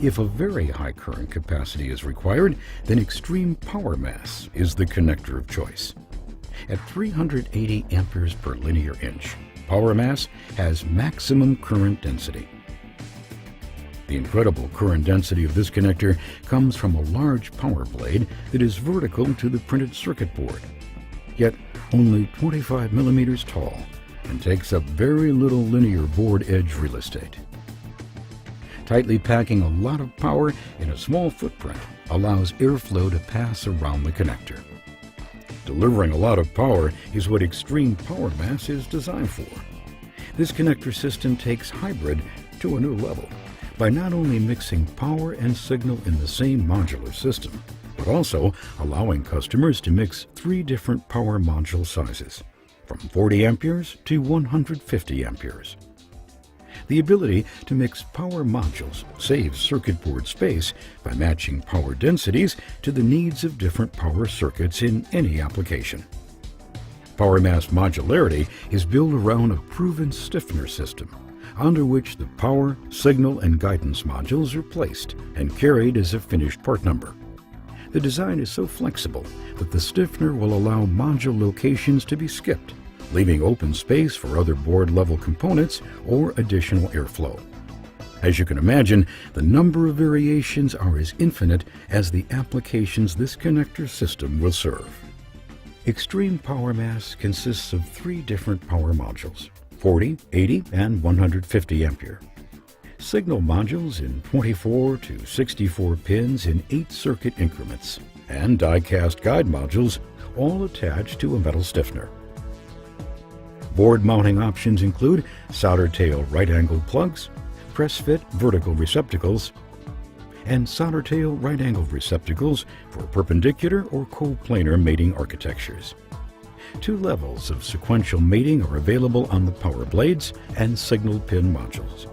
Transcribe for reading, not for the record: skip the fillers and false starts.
If a very high current capacity is required, then extreme PowerMass is the connector of choice. At 380 amperes per linear inch, PowerMass has maximum current density. The incredible current density of this connector comes from a large power blade that is vertical to the printed circuit board, yet only 25 millimeters tall and takes up very little linear board edge real estate. Tightly packing a lot of power in a small footprint allows airflow to pass around the connector. Delivering a lot of power is what extreme PowerMass is designed for. This connector system takes hybrid to a new level by not only mixing power and signal in the same modular system, but also allowing customers to mix 3 different power module sizes, from 40 amperes to 150 amperes. The ability to mix power modules saves circuit board space by matching power densities to the needs of different power circuits in any application. PowerMass modularity is built around a proven stiffener system, under which the power, signal, and guidance modules are placed and carried as a finished part number. The design is so flexible that the stiffener will allow module locations to be skipped, leaving open space for other board-level components or additional airflow. As you can imagine, the number of variations are as infinite as the applications this connector system will serve. Extreme PowerMass consists of 3 different power modules: 40, 80, and 150 ampere. Signal modules in 24 to 64 pins in 8 circuit increments, and die-cast guide modules all attached to a metal stiffener. Board mounting options include solder tail right-angled plugs, press-fit vertical receptacles, and solder tail right-angled receptacles for perpendicular or coplanar mating architectures. 2 levels of sequential mating are available on the power blades and signal pin modules.